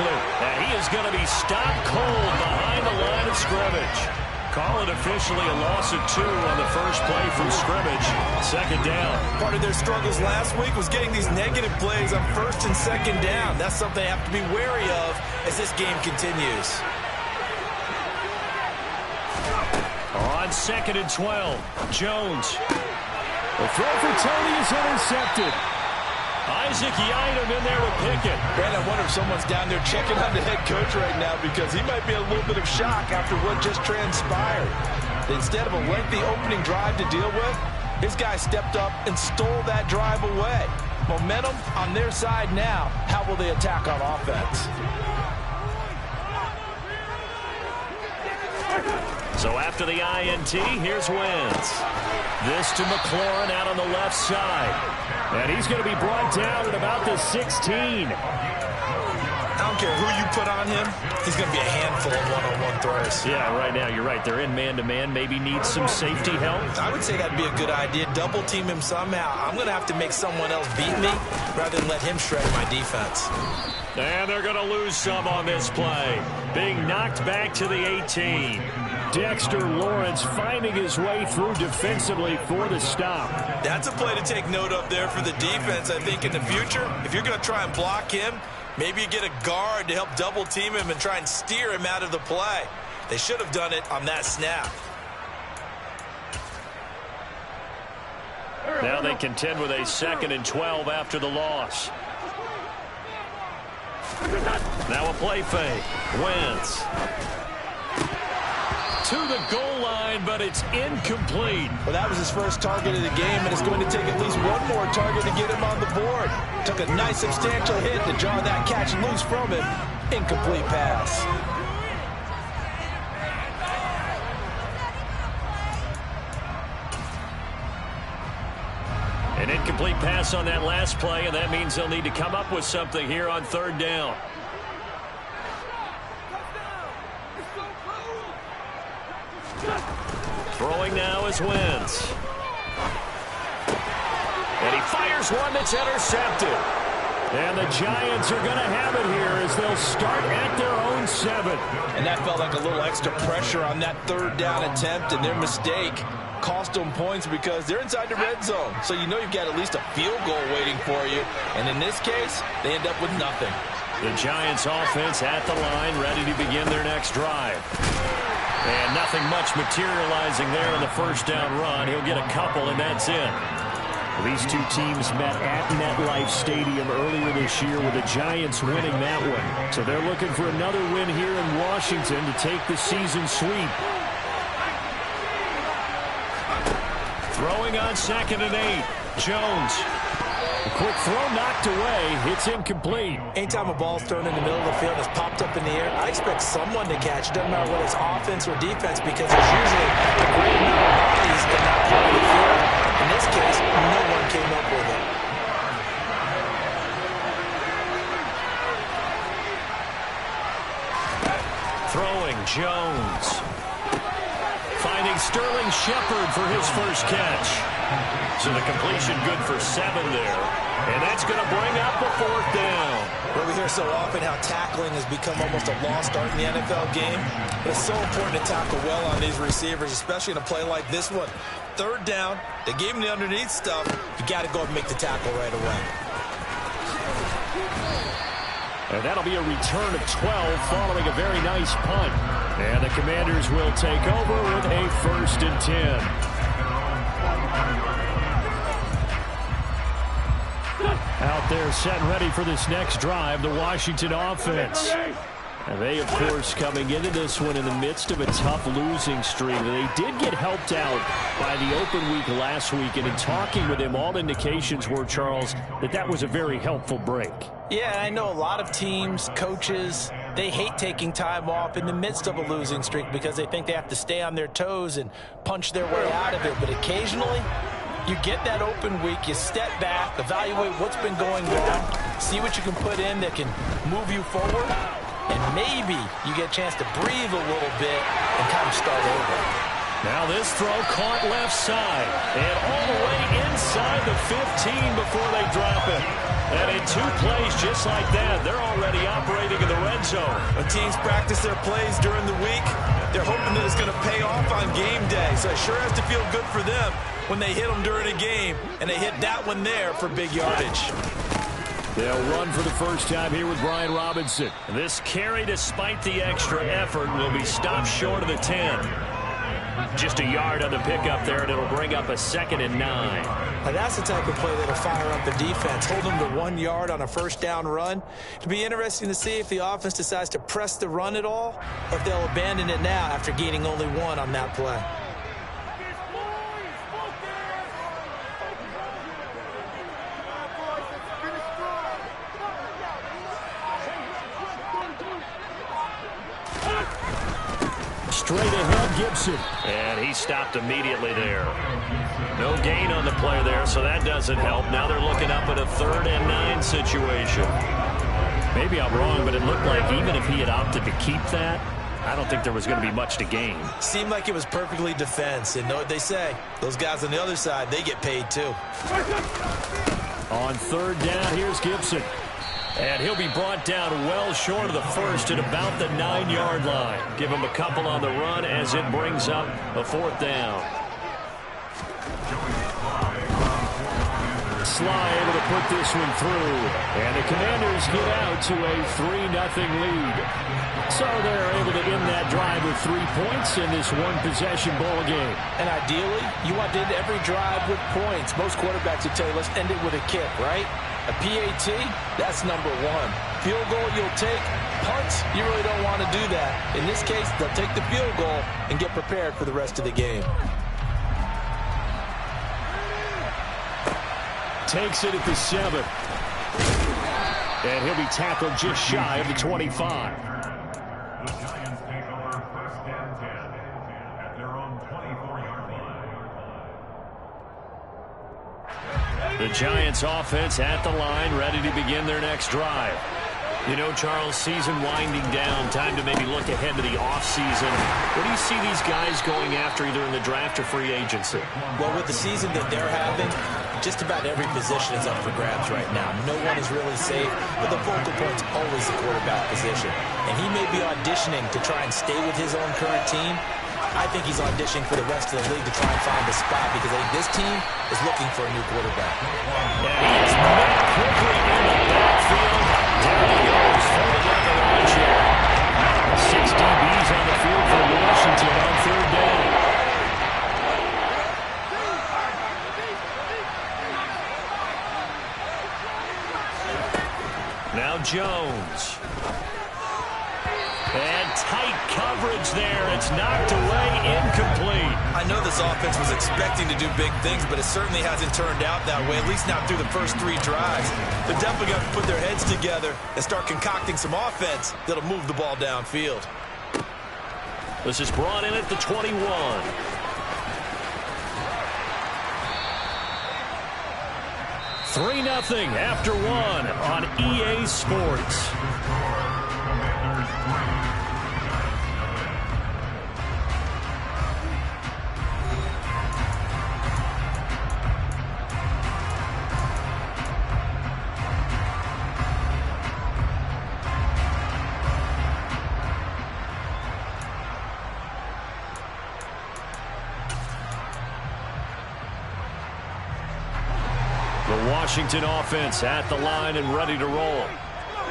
quickly. And he is going to be stopped cold behind the line of scrimmage. Call it officially a loss of 2 on the first play from scrimmage. Second down. Part of their struggles last week was getting these negative plays on first and second down. That's something they have to be wary of as this game continues. On 2nd and 12, Jones. The throw for Tony is intercepted. Isaac Yiadom in there with Pickett. Brandon, I wonder if someone's down there checking on the head coach right now because he might be a little bit of shock after what just transpired. Instead of a lengthy opening drive to deal with, his guy stepped up and stole that drive away. Momentum on their side now. How will they attack on offense? So after the INT, here's Wentz. This to McLaurin out on the left side. And he's going to be brought down at about the 16. I don't care who you put on him. He's going to be a handful of one-on-one throws. Yeah, right now, you're right. They're in man-to-man. Maybe need some safety help. I would say that'd be a good idea. Double team him somehow. I'm going to have to make someone else beat me rather than let him shred my defense. And they're going to lose some on this play. Being knocked back to the 18. Dexter Lawrence finding his way through defensively for the stop. That's a play to take note of there for the defense, I think, in the future. If you're going to try and block him, maybe you get a guard to help double team him and try and steer him out of the play. They should have done it on that snap. Now they contend with a 2nd and 12 after the loss. Now a play fake. Wentz. To the goal line, but it's incomplete. Well, that was his first target of the game, and it's going to take at least one more target to get him on the board. Took a nice substantial hit to draw that catch loose from him. Incomplete pass. An incomplete pass on that last play, and that means they'll need to come up with something here on 3rd down. Throwing now is Wentz. And he fires one that's intercepted. And the Giants are going to have it here as they'll start at their own 7. And that felt like a little extra pressure on that 3rd down attempt, and their mistake cost them points because they're inside the red zone. So you know you've got at least a field goal waiting for you. And in this case, they end up with nothing. The Giants offense at the line, ready to begin their next drive. And nothing much materializing there in the first down run. He'll get a couple, and that's it. These two teams met at MetLife Stadium earlier this year with the Giants winning that one. So they're looking for another win here in Washington to take the season sweep. Throwing on 2nd and 8. Jones. A quick throw knocked away. It's incomplete. Anytime a ball's thrown in the middle of the field and it's popped up in the air, I expect someone to catch it. Doesn't matter whether it's offense or defense because there's usually a great amount of bodies in that part of the field. In this case, no one came up with it. Throwing Jones. Finding Sterling Shepard for his first catch. So the completion good for 7 there. And that's going to bring up a 4th down. Well, we hear so often how tackling has become almost a lost art in the NFL game. But it's so important to tackle well on these receivers, especially in a play like this one. 3rd down, they gave him the underneath stuff. You got to go and make the tackle right away. And that'll be a return of 12 following a very nice punt. And the Commanders will take over with a 1st and 10. Out there set and ready for this next drive, the Washington offense. And they, of course, coming into this one in the midst of a tough losing streak. They did get helped out by the open week last week, and in talking with him, all indications were, Charles, that was a very helpful break. Yeah, I know a lot of teams, coaches, they hate taking time off in the midst of a losing streak because they think they have to stay on their toes and punch their way out of it. But occasionally, you get that open week, you step back, evaluate what's been going wrong, see what you can put in that can move you forward, and maybe you get a chance to breathe a little bit and kind of start over. Now this throw caught left side and all the way inside the 15 before they drop it. And in 2 plays just like that, they're already operating in the red zone. When teams practice their plays during the week, they're hoping that it's going to pay off on game day. So it sure has to feel good for them when they hit them during a game, and they hit that one there for big yardage. They'll run for the first time here with Brian Robinson. This carry, despite the extra effort, will be stopped short of the 10. Just a yard on the pickup there, and it'll bring up a 2nd and 9. Now that's the type of play that'll fire up the defense. Hold them to 1 yard on a first down run. It'll be interesting to see if the offense decides to press the run at all, or if they'll abandon it now after gaining only 1 on that play. Straight ahead, Gibson. And he stopped immediately there. No gain on the play there, so that doesn't help. Now they're looking up at a 3rd and 9 situation. Maybe I'm wrong, but it looked like even if he had opted to keep that, I don't think there was going to be much to gain. Seemed like it was perfectly defense. And know what they say? Those guys on the other side, they get paid too. On 3rd down, here's Gibson. And he'll be brought down well short of the first at about the 9-yard line. Give him a couple on the run as it brings up a 4th down. Sly able to put this one through. And the Commanders get out to a 3-0 lead. So they're able to end that drive with 3 points in this one-possession ball game. And ideally, you want to end every drive with points. Most quarterbacks would tell you, let's end it with a kick, right? A PAT, that's number 1. Field goal you'll take. Punts, you really don't want to do that. In this case, they'll take the field goal and get prepared for the rest of the game. Takes it at the 7. And he'll be tackled just shy of the 25. The Giants take over 1st and 10 at their own 24-yard line. The Giants offense at the line, ready to begin their next drive. You know, Charles, season winding down, time to maybe look ahead to the offseason. What do you see these guys going after either in the draft or free agency? Well, with the season that they're having, just about every position is up for grabs right now. No one is really safe, but the focal point's always the quarterback position. And he may be auditioning to try and stay with his own current team. I think he's auditioning for the rest of the league to try and find a spot because I think this team is looking for a new quarterback. And he's met quickly in the backfield. Down he goes, folded like a lawn chair. 6 DBs on the field for Washington on 3rd down. Now Jones. And tight coverage there. It's knocked away, incomplete. I know this offense was expecting to do big things, but it certainly hasn't turned out that way, at least not through the first 3 drives. They're definitely going to put their heads together and start concocting some offense that'll move the ball downfield. This is brought in at the 21. 3-0 after 1 on EA Sports. Washington offense at the line and ready to roll.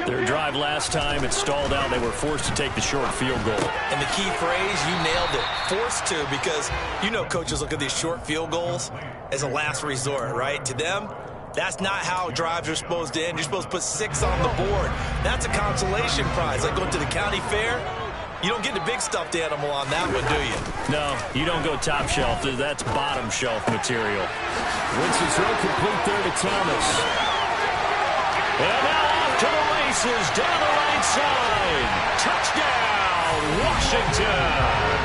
Their drive last time, it stalled out. They were forced to take the short field goal. And the key phrase, you nailed it, forced to, because you know coaches look at these short field goals as a last resort, right? To them, that's not how drives are supposed to end. You're supposed to put 6 on the board. That's a consolation prize. Like going to the county fair, you don't get the big stuffed animal on that one, do you? No, you don't go top shelf. That's bottom shelf material. Winston's throw complete there to Thomas. And now off to the races down the right side. Touchdown, Washington.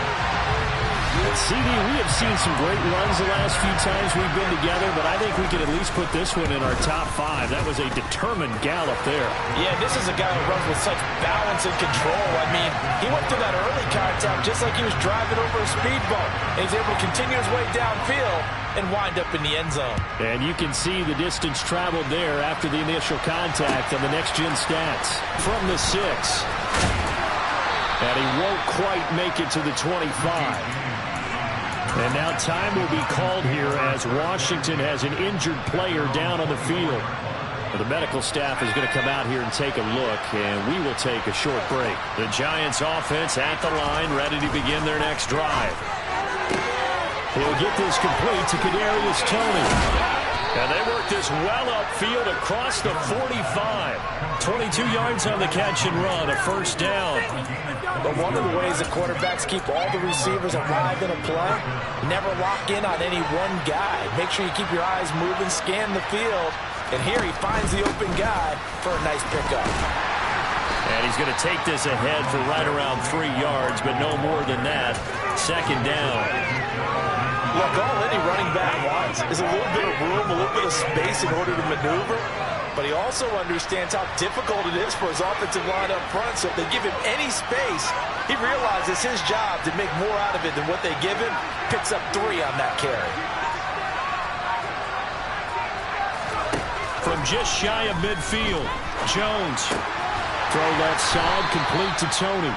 CD, we have seen some great runs the last few times we've been together, but I think we could at least put this one in our top 5. That was a determined gallop there. Yeah, this is a guy who runs with such balance and control. I mean, he went through that early kind contact just like he was driving over a speed bump. And he's able to continue his way downfield and wind up in the end zone. And you can see the distance traveled there after the initial contact on the next-gen stats. From the 6. And he won't quite make it to the 25. And now time will be called here as Washington has an injured player down on the field. The medical staff is going to come out here and take a look, and we will take a short break. The Giants offense at the line, ready to begin their next drive. He'll get this complete to Kadarius Toney. And they work this well upfield across the 45. 22 yards on the catch and run, a first down. But one of the ways that quarterbacks keep all the receivers alive in a play, never lock in on any one guy. Make sure you keep your eyes moving, scan the field. And here he finds the open guy for a nice pickup. And he's going to take this ahead for right around 3 yards, but no more than that. Second down. Look, all any running back wants is a little bit of room, a little bit of space in order to maneuver. But he also understands how difficult it is for his offensive line up front. So if they give him any space, he realizes his job to make more out of it than what they give him. Picks up 3 on that carry. From just shy of midfield, Jones. Throw left side, complete to Toney.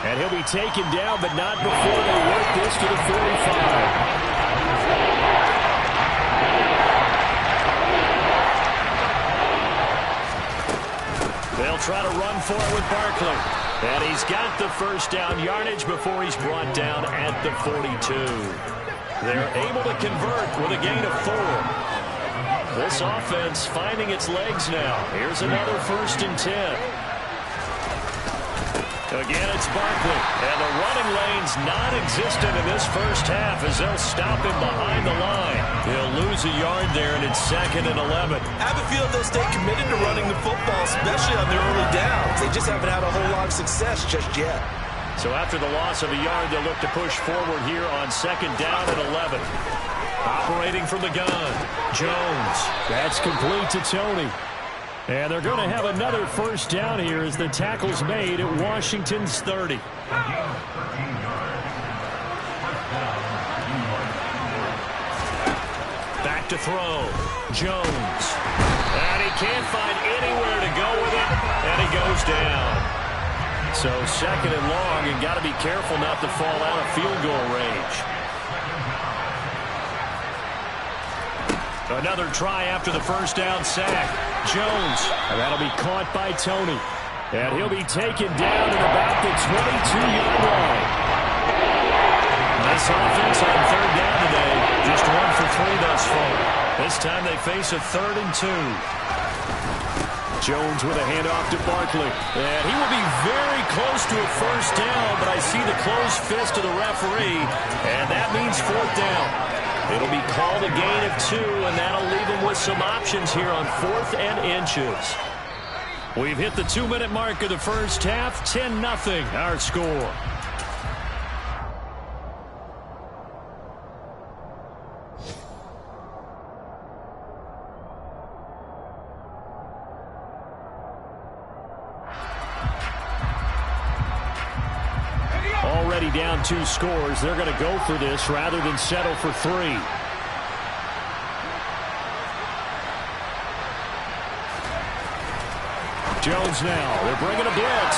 And he'll be taken down, but not before they work this to the 45. They'll try to run for it with Barkley. And he's got the first down yardage before he's brought down at the 42. They're able to convert with a gain of 4. This offense finding its legs now. Here's another 1st and 10. Again, it's Barkley. And the running lane's non-existent in this first half as they'll stop him behind the line. He'll lose a yard there, and it's 2nd and 11. I have a feeling they'll stay committed to running the football, especially on their early downs. They just haven't had a whole lot of success just yet. So after the loss of a yard, they'll look to push forward here on 2nd down and 11. Operating from the gun, Jones. That's complete to Toney. And they're going to have another first down here as the tackle's made at Washington's 30. Back to throw, Jones. And he can't find anywhere to go with it, and he goes down. So 2nd and long, and got to be careful not to fall out of field goal range. Another try after the first down sack. Jones, and that'll be caught by Toney. And he'll be taken down at about the 22-yard line. Nice offense on 3rd down today. Just 1 for 3 thus far. This time they face a 3rd and 2. Jones with a handoff to Barkley. And he will be very close to a first down, but I see the closed fist of the referee, and that means 4th down. It'll be called a gain of 2, and that'll leave them with some options here on 4th and inches. We've hit the 2-minute mark of the first half. 10-0 our score. Already down 2 scores. They're going to go for this rather than settle for 3. Jones now. They're bringing a blitz.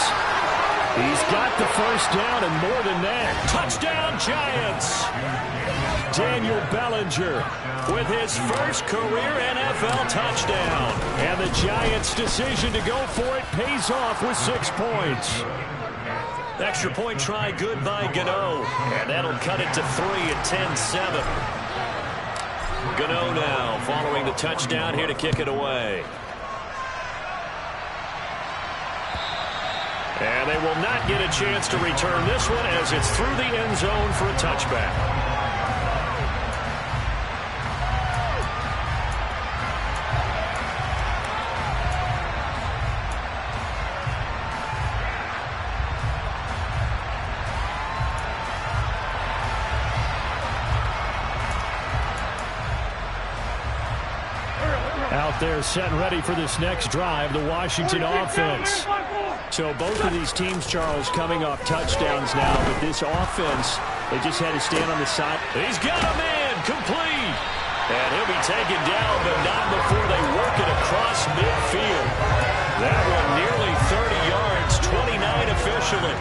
He's got the first down and more than that. Touchdown, Giants. Daniel Bellinger with his first career NFL touchdown. And the Giants' decision to go for it pays off with 6 points. Extra point try good by Gano. And that'll cut it to 3 at 10-7. Gano now following the touchdown here to kick it away. And they will not get a chance to return this one as it's through the end zone for a touchback. Out there set and ready for this next drive, the Washington offense. So both of these teams, Charles, coming off touchdowns now, but this offense, they just had to stand on the side. He's got a man, complete. And he'll be taken down, but not before they work it across midfield. That one nearly 30 yards, 29 officially.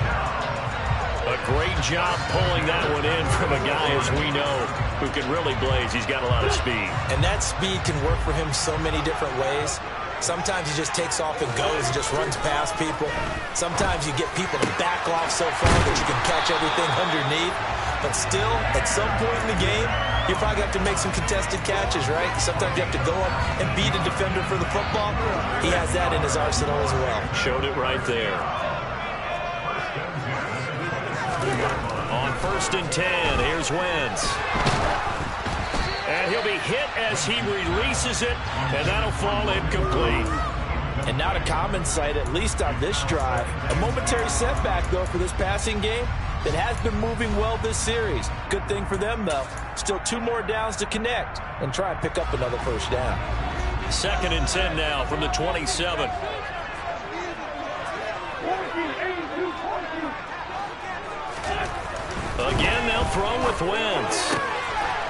A great job pulling that one in from a guy, as we know, who can really blaze. He's got a lot of speed. And that speed can work for him so many different ways. Sometimes he just takes off and goes and just runs past people. Sometimes you get people to back off so far that you can catch everything underneath. But still, at some point in the game, you probably have to make some contested catches, right? Sometimes you have to go up and beat a defender for the football. He has that in his arsenal as well. Showed it right there. On 1st and 10, here's Wentz. And he'll be hit as he releases it, and that'll fall incomplete. And not a common sight, at least on this drive. A momentary setback, though, for this passing game that has been moving well this series. Good thing for them, though. Still 2 more downs to connect and try and pick up another first down. 2nd and 10 now from the 27. Again, they'll throw with Wentz.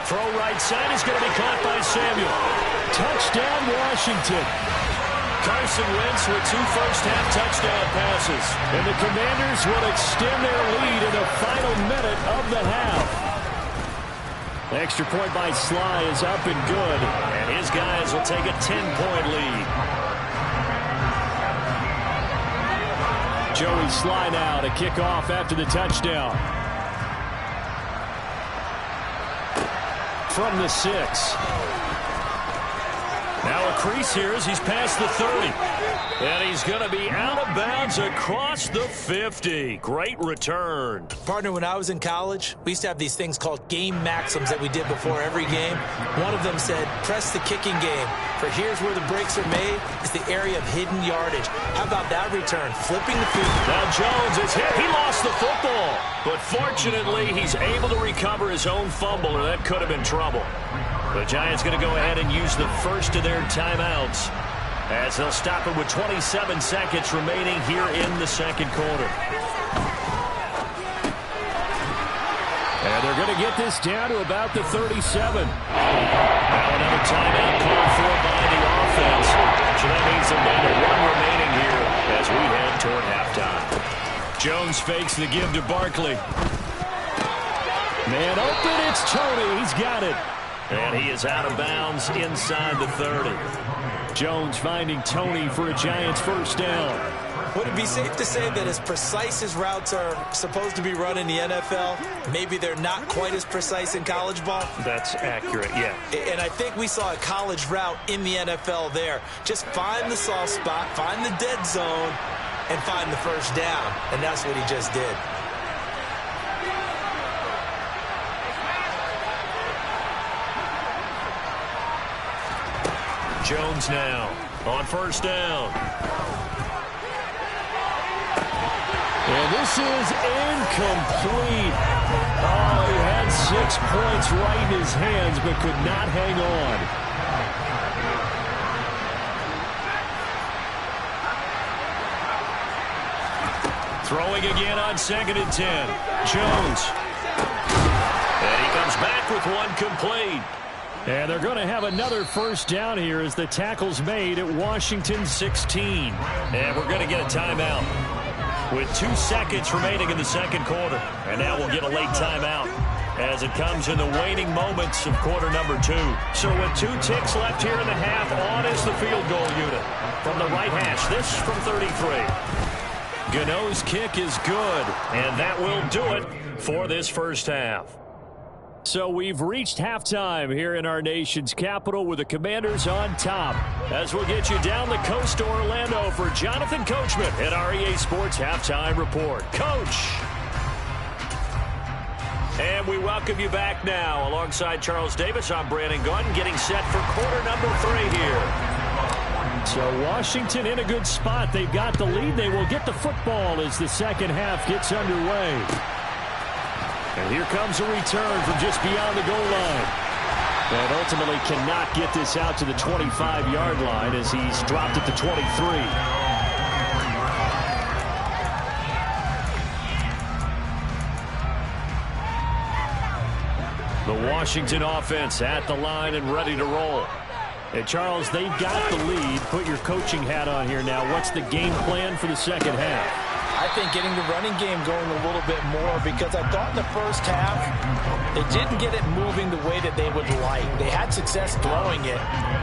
Throw right side is going to be caught by Samuel. Touchdown, Washington. Carson Wentz with 2 first-half touchdown passes. And the Commanders will extend their lead in the final minute of the half. Extra point by Sly is up and good. And his guys will take a 10-point lead. Joey Sly now to kick off after the touchdown. From the 6. Now a crease here as he's past the 30. And he's going to be out of bounds across the 50. Great return. Partner, when I was in college, we used to have these things called game maxims that we did before every game. One of them said, press the kicking game. For here's where the breaks are made. It's the area of hidden yardage. How about that return? Flipping the field. Now Jones is hit. He lost the football. But fortunately, he's able to recover his own fumble, or that could have been trouble. The Giants going to go ahead and use the first of their timeouts as they'll stop it with 27 seconds remaining here in the second quarter. And they're going to get this down to about the 37. Now another timeout called for by the offense. So that means they're down to 1 remaining here as we head toward halftime. Jones fakes the give to Barkley. Man open, it's Tony. He's got it. And he is out of bounds inside the 30. Jones finding Tony for a Giants first down. Would it be safe to say that as precise as routes are supposed to be run in the NFL, maybe they're not quite as precise in college ball? That's accurate, yeah. And I think we saw a college route in the NFL there. Just find the soft spot, find the dead zone, and find the first down. And that's what he just did. Jones now on first down. And this is incomplete. Oh, he had 6 points right in his hands, but could not hang on. Throwing again on 2nd and 10. Jones. And he comes back with one complete. And they're going to have another first down here as the tackle's made at Washington 16. And we're going to get a timeout with 2 seconds remaining in the second quarter. And now we'll get a late timeout as it comes in the waning moments of quarter number 2. So with 2 ticks left here in the half, on is the field goal unit from the right hash. This from 33. Gano's kick is good, and that will do it for this first half. So we've reached halftime here in our nation's capital with the Commanders on top. As we'll get you down the coast to Orlando for Jonathan Coachman at our EA Sports Halftime Report. Coach! And we welcome you back now. Alongside Charles Davis, I'm Brandon Gunn, getting set for quarter number 3 here. So Washington in a good spot. They've got the lead. They will get the football as the second half gets underway. And here comes a return from just beyond the goal line. And ultimately cannot get this out to the 25-yard line as he's dropped at the 23. The Washington offense at the line and ready to roll. And Charles, they've got the lead. Put your coaching hat on here now. What's the game plan for the second half? I think getting the running game going a little bit more, because I thought in the first half they didn't get it moving the way that they would like. They had success throwing it,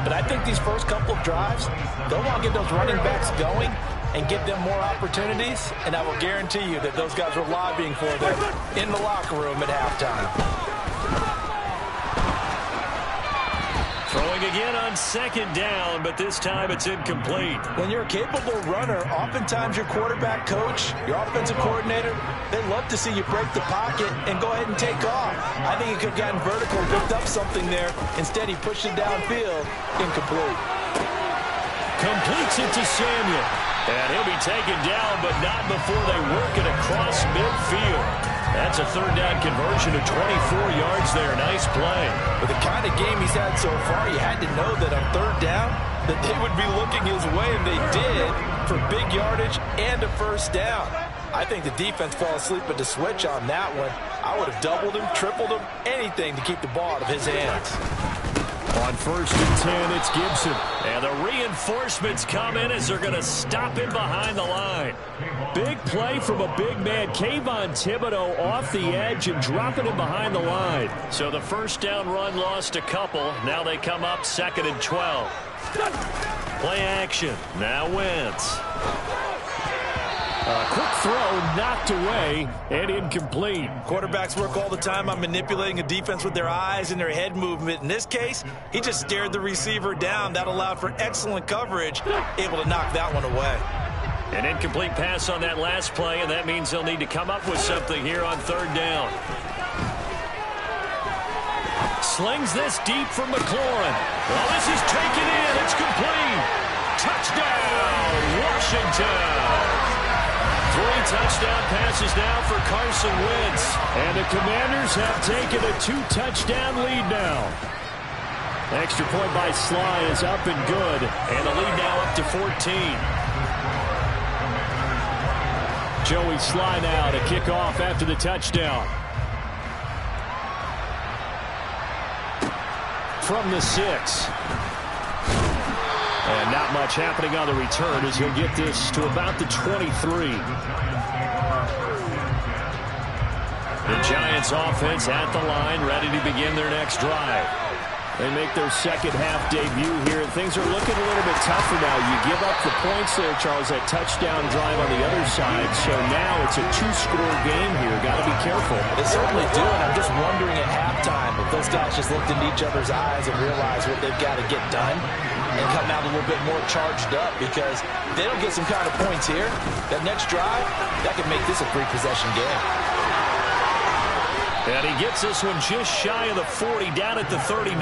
but I think these first couple of drives, they'll want to get those running backs going and give them more opportunities, and I will guarantee you that those guys were lobbying for them in the locker room at halftime. Throwing again on second down, but this time it's incomplete. When you're a capable runner, oftentimes your quarterback coach, your offensive coordinator, they love to see you break the pocket and go ahead and take off. I think he could have gotten vertical and picked up something there. Instead, he pushed it downfield. Incomplete. Completes it to Samuel. And he'll be taken down, but not before they work it across midfield. That's a third down conversion of 24 yards there. Nice play. With the kind of game he's had so far, you had to know that on third down that they would be looking his way, and they did, for big yardage and a first down. I think the defense fell asleep at the switch on that one. I would have doubled him, tripled him, anything to keep the ball out of his hands. On 1st and 10, it's Gibson. And the reinforcements come in as they're going to stop him behind the line. Big play from a big man. Kayvon Thibodeau off the edge and dropping him behind the line. So the first down run lost a couple. Now they come up 2nd and 12. Play action. Now Wentz. A quick throw knocked away and incomplete. Quarterbacks work all the time on manipulating a defense with their eyes and their head movement. In this case, he just stared the receiver down. That allowed for excellent coverage, able to knock that one away. An incomplete pass on that last play, and that means they'll need to come up with something here on third down. Slings this deep from McLaurin. Well, this is taken in. It's complete. Touchdown, Washington. 3 touchdown passes now for Carson Wentz. And the Commanders have taken a 2-touchdown lead now. Extra point by Sly is up and good. And the lead now up to 14. Joey Sly now to kick off after the touchdown. From the 6. And not much happening on the return as he'll get this to about the 23. The Giants offense at the line, ready to begin their next drive. They make their second half debut here, and things are looking a little bit tougher now. You give up the points there, Charles, that touchdown drive on the other side. So now it's a 2-score game here. Got to be careful. They certainly do, and I'm just wondering at halftime if those guys just looked into each other's eyes and realized what they've got to get done and come out a little bit more charged up, because if they don't get some kind of points here, that next drive, that could make this a 3-possession game. And he gets this one just shy of the 40, down at the 39.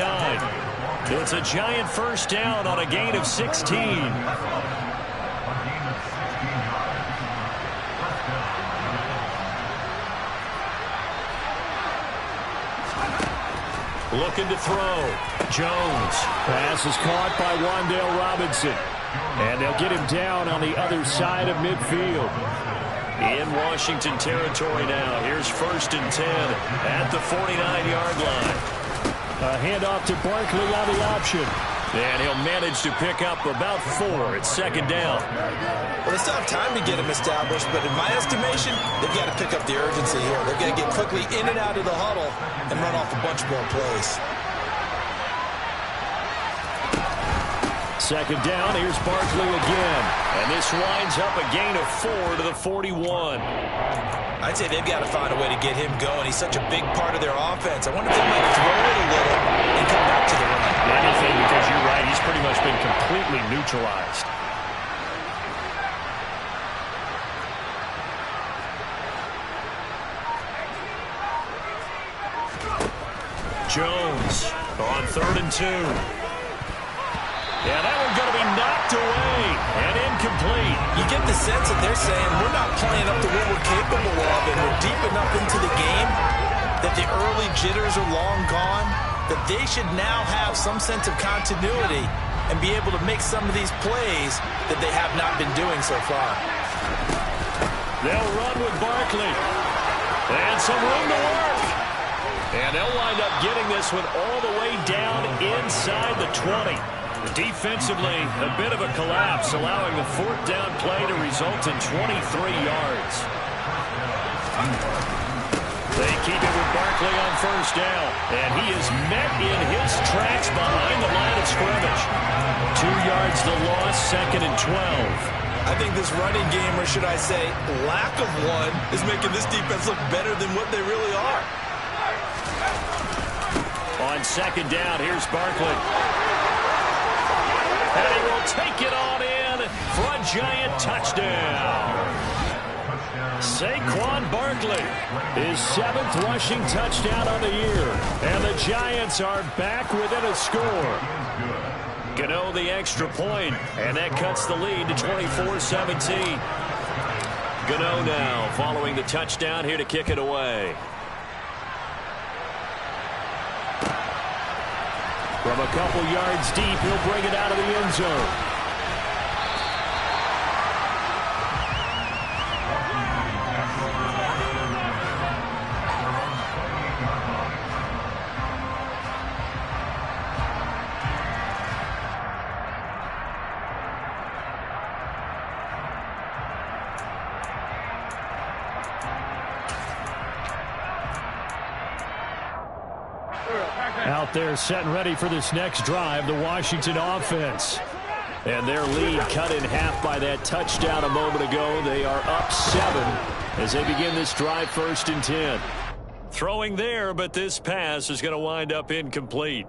It's a Giant first down on a gain of 16. Looking to throw. Jones. Pass is caught by Wan'Dale Robinson. And they'll get him down on the other side of midfield. In Washington territory now. Here's 1st and 10 at the 49-yard line. A handoff to Barkley on the option. And he'll manage to pick up about 4 at 2nd down. Well, they still have time to get him established, but in my estimation, they've got to pick up the urgency here. They've got to get quickly in and out of the huddle and run off a bunch more plays. 2nd down, here's Barkley again. And this winds up a gain of 4 to the 41. I'd say they've got to find a way to get him going. He's such a big part of their offense. I wonder if they might throw it a little and come back to the run. Anything, because you're right, he's pretty much been completely neutralized. Jones on 3rd and 2. Yeah, that one's going to be knocked away and incomplete. You get the sense that they're saying we're not playing up to what we're capable of, and we're deep enough into the game that the early jitters are long gone, that they should now have some sense of continuity and be able to make some of these plays that they have not been doing so far. They'll run with Barkley. And some room to work. And they'll wind up getting this one all the way down inside the 20. Defensively, a bit of a collapse, allowing the fourth down play to result in 23 yards. They keep it with Barkley on first down, and he is met in his tracks behind the line of scrimmage. 2 yards the loss, 2nd and 12. I think this running game, or should I say lack of one, is making this defense look better than what they really are. On 2nd down, here's Barkley. And he will take it on in for a giant touchdown. Saquon Barkley, his 7th rushing touchdown on the year. And the Giants are back within a score. Gano the extra point, and that cuts the lead to 24-17. Gano now following the touchdown here to kick it away. From a couple yards deep, he'll bring it out of the end zone. Out there set and ready for this next drive, the Washington offense. And their lead cut in half by that touchdown a moment ago. They are up 7 as they begin this drive, 1st and 10. Throwing there, but this pass is going to wind up incomplete.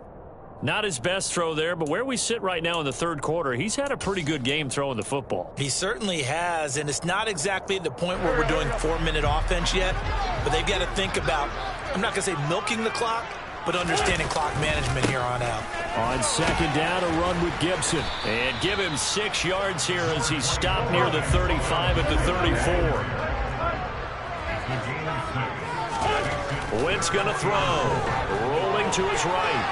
Not his best throw there, but where we sit right now in the 3rd quarter, he's had a pretty good game throwing the football. He certainly has, and it's not exactly the point where we're doing 4-minute offense yet, but they've got to think about, I'm not going to say milking the clock, but understanding clock management here on out. On 2nd down, a run with Gibson. And give him 6 yards here as he stopped near the 35 at the 34. Wentz going to throw. Rolling to his right.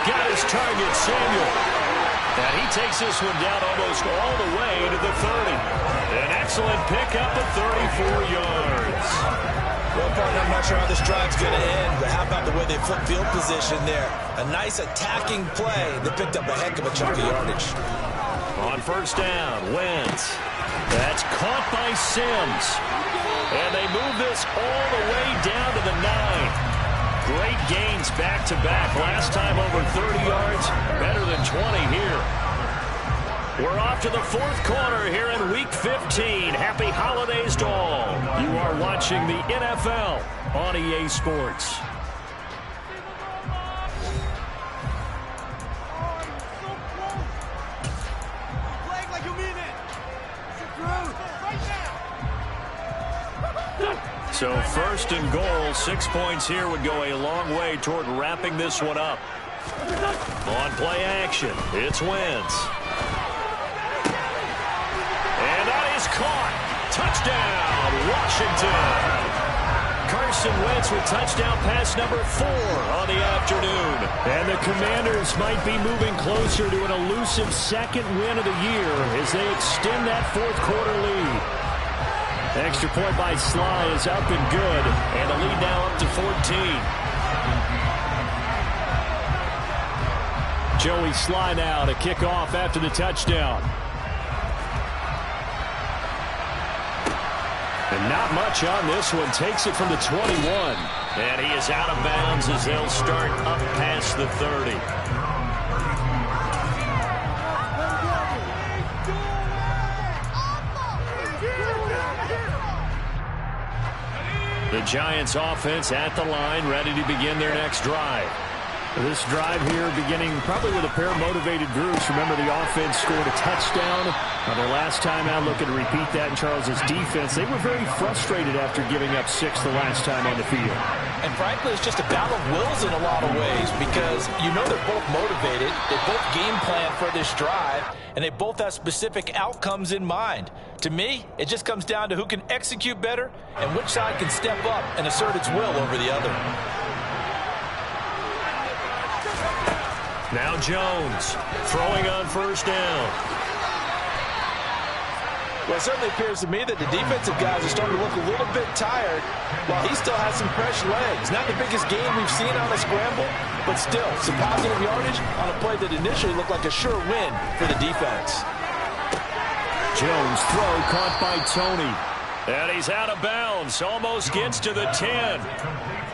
Got his target, Samuel. And he takes this one down almost all the way to the 30. An excellent pickup of 34 yards. Well, partner, I'm not sure how this drive's going to end, but how about the way they flip field position there? A nice attacking play. They picked up a heck of a chunk of yardage. On 1st down, Wentz. That's caught by Sims. And they move this all the way down to the 9. Great gains back-to-back. Last time over 30 yards, better than 20 here. We're off to the 4th quarter here in Week 15. Happy holidays to all. You are watching the NFL on EA Sports. So 1st and goal, 6 points here would go a long way toward wrapping this one up. On play action, it's Wentz. And that is caught. Touchdown, Washington. Carson Wentz with touchdown pass number 4 on the afternoon. And the Commanders might be moving closer to an elusive 2nd win of the year as they extend that 4th quarter lead. Extra point by Sly is up and good, and the lead now up to 14. Joey Sly now to kick off after the touchdown. And not much on this one. Takes it from the 21. And he is out of bounds as they'll start up past the 30. The Giants offense at the line, ready to begin their next drive. This drive here beginning probably with a pair of motivated groups. Remember, the offense scored a touchdown on their last time out. Looking to repeat that in Charles's defense. They were very frustrated after giving up 6 the last time on the field. And frankly, it's just a battle of wills in a lot of ways because you know they're both motivated. They both game plan for this drive, and they both have specific outcomes in mind. To me, it just comes down to who can execute better and which side can step up and assert its will over the other. Now Jones throwing on 1st down. Well, it certainly appears to me that the defensive guys are starting to look a little bit tired while he still has some fresh legs. Not the biggest gain we've seen on a scramble, but still some positive yardage on a play that initially looked like a sure win for the defense. Jones throw caught by Tony. And he's out of bounds. Almost gets to the 10.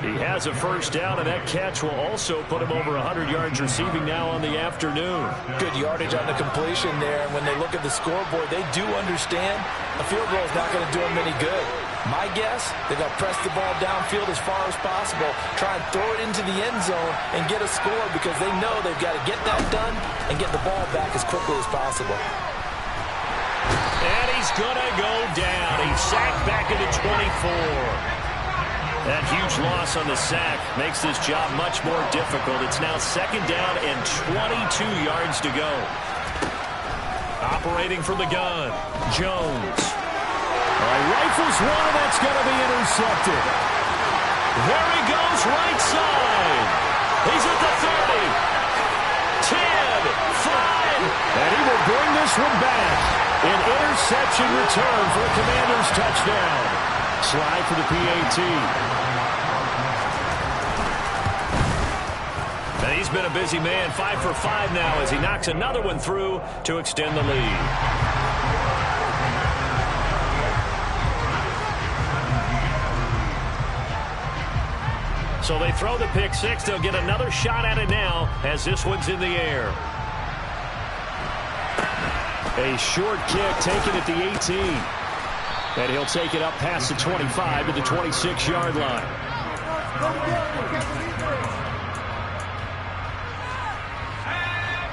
He has a first down, and that catch will also put him over 100 yards receiving now on the afternoon. Good yardage on the completion there. And when they look at the scoreboard, they do understand a field goal is not going to do them any good. My guess, they're going to press the ball downfield as far as possible, try and throw it into the end zone and get a score because they know they've got to get that done and get the ball back as quickly as possible. And he's going to go down. He's sacked back into 24. That huge loss on the sack makes this job much more difficult. It's now second down and 22 yards to go. Operating from the gun, Jones. All right, rifles one, and that's going to be intercepted. There he goes, right side. He's at the 30. 10, 5. And he will bring this one back. An interception return for a Commanders touchdown. Slide for the PAT. And he's been a busy man, 5 for 5 now as he knocks another one through to extend the lead. So they throw the pick six. They'll get another shot at it now as this one's in the air. A short kick taken at the 18. And he'll take it up past the 25 to the 26-yard line.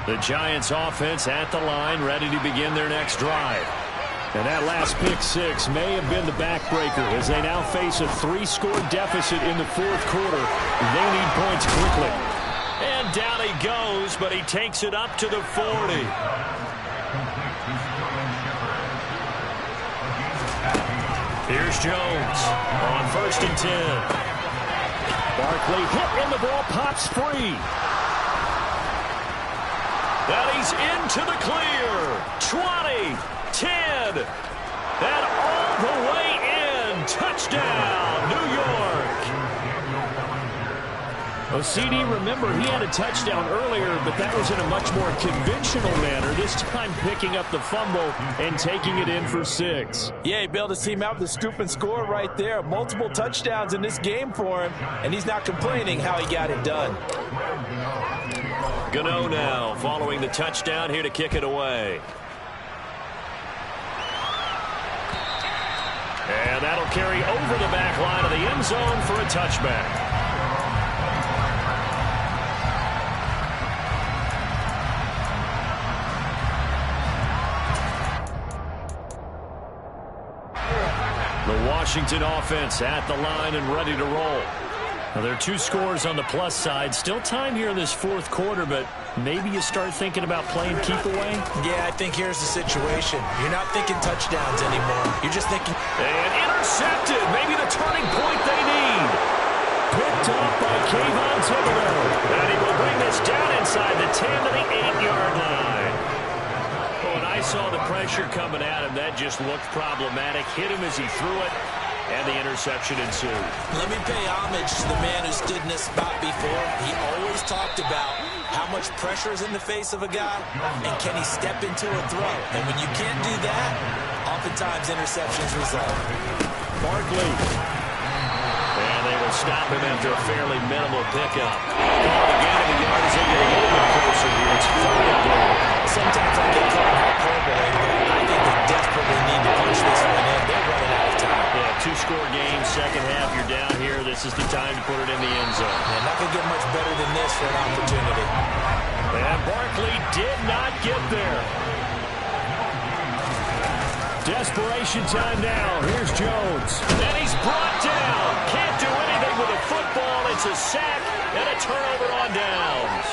The Giants offense at the line, ready to begin their next drive. And that last pick six may have been the backbreaker as they now face a 3-score deficit in the fourth quarter. They need points quickly. And down he goes, but he takes it up to the 40. Here's Jones on 1st and 10. Barkley hit and the ball pops free. And he's into the clear. 20, 10, and all the way in. Touchdown, New York. OCD, remember, he had a touchdown earlier, but that was in a much more conventional manner. This time picking up the fumble and taking it in for 6. Yeah, he bailed his team out with the scoop and score right there. Multiple touchdowns in this game for him, and he's not complaining how he got it done. Gano now following the touchdown here to kick it away. And that'll carry over the back line of the end zone for a touchback. The Washington offense at the line and ready to roll. Now, there are 2 scores on the plus side. Still time here in this fourth quarter, but maybe you start thinking about playing keep away? Yeah, I think here's the situation. You're not thinking touchdowns anymore. You're just thinking... And intercepted. Maybe the turning point they need. Picked off by Kayvon Thibodeau. And he will bring this down inside the 10 to the 8-yard line. When I saw the pressure coming at him, that just looked problematic. Hit him as he threw it. And the interception ensued. Let me pay homage to the man who stood in this spot before. He always talked about how much pressure is in the face of a guy, and can he step into a throw. And when you can't do that, oftentimes interceptions result. Barkley. And they will stop him after a fairly minimal pickup. Called again, and the yard is going to get a little bit closer here. It's 4th. Sometimes I get caught in hyperbole, but I think they desperately need to punch this one in. They're running out of time. Yeah, 2-score game, second half, you're down here. This is the time to put it in the end zone. And not going to get much better than this for an opportunity. And Barkley did not get there. Desperation time now. Here's Jones. And he's brought down. Can't do anything with a football. It's a sack and a turnover on downs.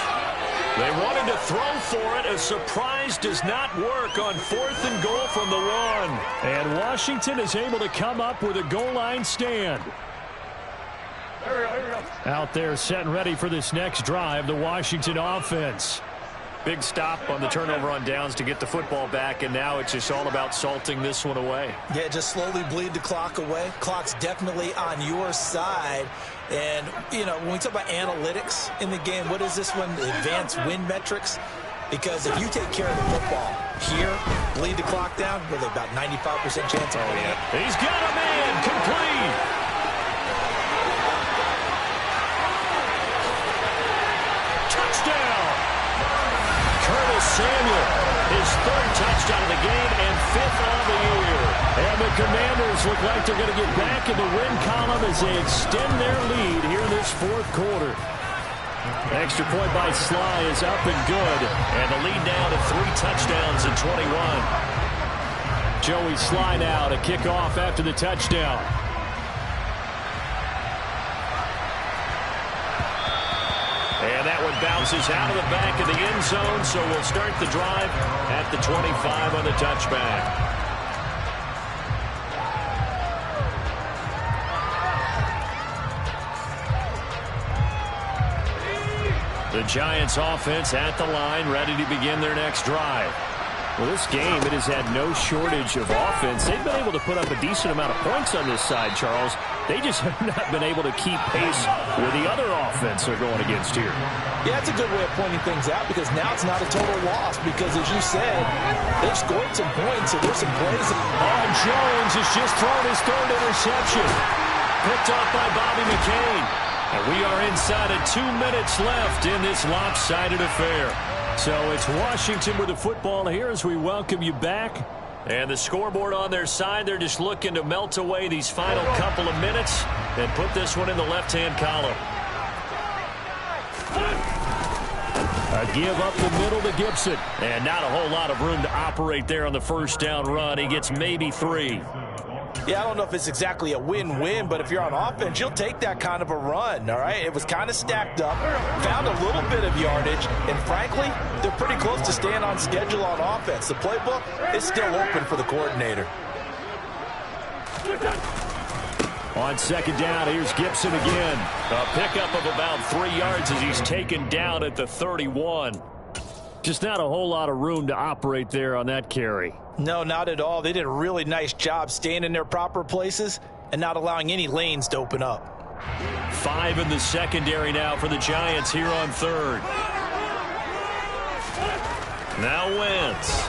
They wanted to throw for it. A surprise does not work on 4th and goal from the 1. And Washington is able to come up with a goal line stand. Out there set and ready for this next drive, the Washington offense. Big stop on the turnover on downs to get the football back, and now it's just all about salting this one away. Yeah, just slowly bleed the clock away. Clock's definitely on your side. And, you know, when we talk about analytics in the game, what is this one? The advanced win metrics? Because if you take care of the football here, bleed the clock down, with about 95% chance of winning it. He's got a man complete. Touchdown. Curtis Samuel, his third touchdown of the game and fifth on the year. And the Commanders look like they're going to get back in the win column as they extend their lead here in this fourth quarter. Extra point by Sly is up and good. And the lead down to 3 touchdowns in 21. Joey Sly now to kick off after the touchdown. And that one bounces out of the back of the end zone, so we'll start the drive at the 25 on the touchback. The Giants offense at the line, ready to begin their next drive. Well, this game, it has had no shortage of offense. They've been able to put up a decent amount of points on this side, Charles. They just have not been able to keep pace with the other offense they're going against here. Yeah, that's a good way of pointing things out, because now it's not a total loss, because as you said, they've scored some points, so there's some plays. And Jones has just thrown his third interception. Picked off by Bobby McCain. And we are inside of 2 minutes left in this lopsided affair. So it's Washington with the football here as we welcome you back. And the scoreboard on their side, they're just looking to melt away these final couple of minutes and put this one in the left-hand column. A give up the middle to Gibson. And not a whole lot of room to operate there on the first down run. He gets maybe 3. Yeah, I don't know if it's exactly a win-win, but if you're on offense, you'll take that kind of a run, all right? It was kind of stacked up, found a little bit of yardage, and frankly, they're pretty close to staying on schedule on offense. The playbook is still open for the coordinator. On second down, here's Gibson again. A pickup of about 3 yards as he's taken down at the 31. Just not a whole lot of room to operate there on that carry. No, not at all. They did a really nice job staying in their proper places and not allowing any lanes to open up. 5 in the secondary now for the Giants here on third. Now Wentz.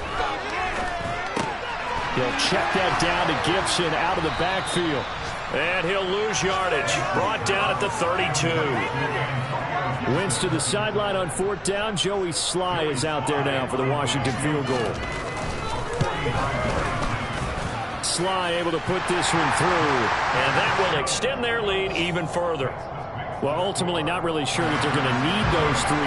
He'll check that down to Gibson out of the backfield. And he'll lose yardage. Brought down at the 32. Wentz to the sideline on fourth down. Joey Sly is out there now for the Washington field goal. Sly able to put this one through, and that will extend their lead even further. Well, ultimately not really sure that they're going to need those 3